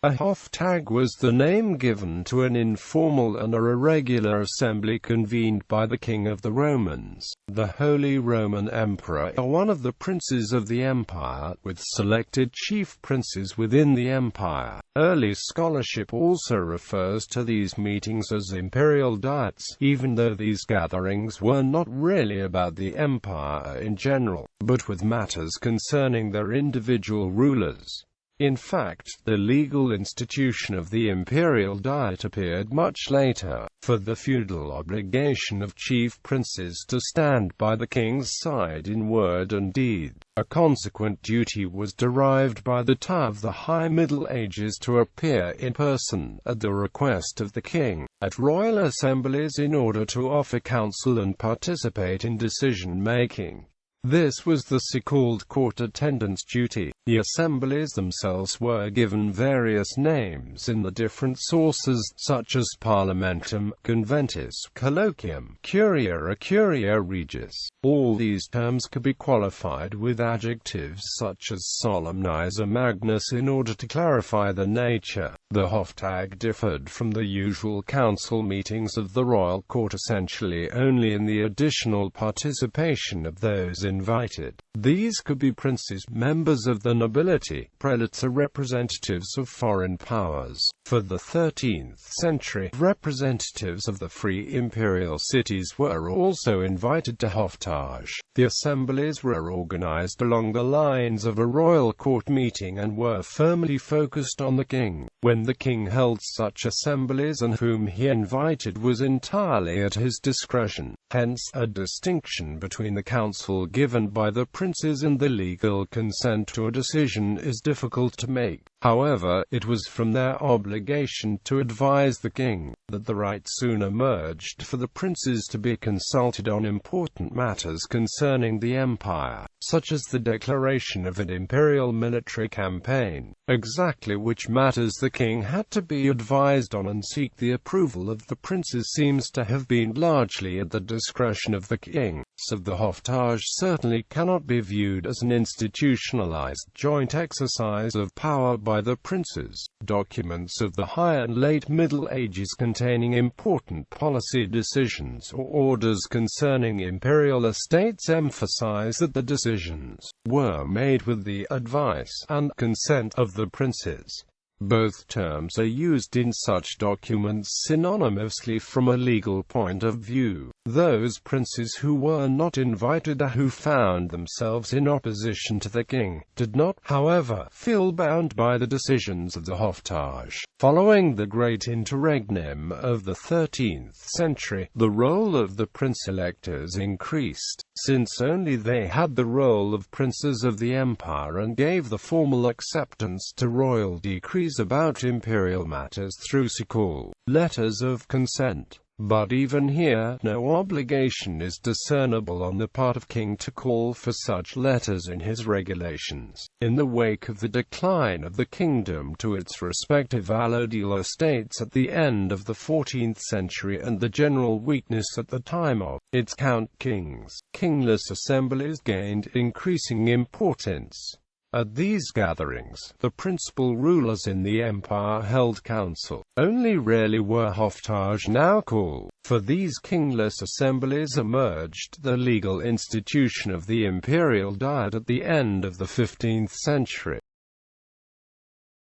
A Hoftag was the name given to an informal and irregular assembly convened by the King of the Romans, the Holy Roman Emperor, or one of the princes of the empire, with selected chief princes within the empire. Early scholarship also refers to these meetings as Imperial Diets, even though these gatherings were not really about the empire in general, but with matters concerning their individual rulers. In fact, the legal institution of the Imperial Diet appeared much later, for the feudal obligation of chief princes to stand by the king's side in word and deed. A consequent duty was derived by the time of the High Middle Ages to appear in person, at the request of the king, at royal assemblies in order to offer counsel and participate in decision-making. This was the so-called court attendant's duty. The assemblies themselves were given various names in the different sources, such as Parlamentum, Conventus, Colloquium, Curia or Curia Regis. All these terms could be qualified with adjectives such as solemnize or magnus in order to clarify the nature. The Hoftag differed from the usual council meetings of the royal court essentially only in the additional participation of those invited. These could be princes, members of the nobility, prelates or representatives of foreign powers. For the 13th century, representatives of the free imperial cities were also invited to Hoftag. The assemblies were organized along the lines of a royal court meeting and were firmly focused on the king. When the king held such assemblies and whom he invited was entirely at his discretion. Hence, a distinction between the counsel given by the princes and the legal consent to a decision is difficult to make. However, it was from their obligation to advise the king, that the right soon emerged for the princes to be consulted on important matters concerning the empire, such as the declaration of an imperial military campaign, exactly which matters the king had to be advised on and seek the approval of the princes seems to have been largely at the discretion of the king. So the Hoftag certainly cannot be viewed as an institutionalized joint exercise of power by the princes. Documents of the High and Late Middle Ages containing important policy decisions or orders concerning imperial estates emphasize that the decisions were made with the advice and consent of the princes. Both terms are used in such documents synonymously from a legal point of view. Those princes who were not invited or who found themselves in opposition to the king, did not, however, feel bound by the decisions of the Hoftag. Following the great interregnum of the 13th century, the role of the prince-electors increased, since only they had the role of princes of the empire and gave the formal acceptance to royal decrees about imperial matters through so-called letters of consent. But even here, no obligation is discernible on the part of king to call for such letters in his regulations. In the wake of the decline of the kingdom to its respective allodial estates at the end of the 14th century and the general weakness at the time of its count-kings, kingless assemblies gained increasing importance. At these gatherings, the principal rulers in the empire held council. Only rarely were Hoftag now called. For these kingless assemblies emerged the legal institution of the Imperial Diet at the end of the 15th century.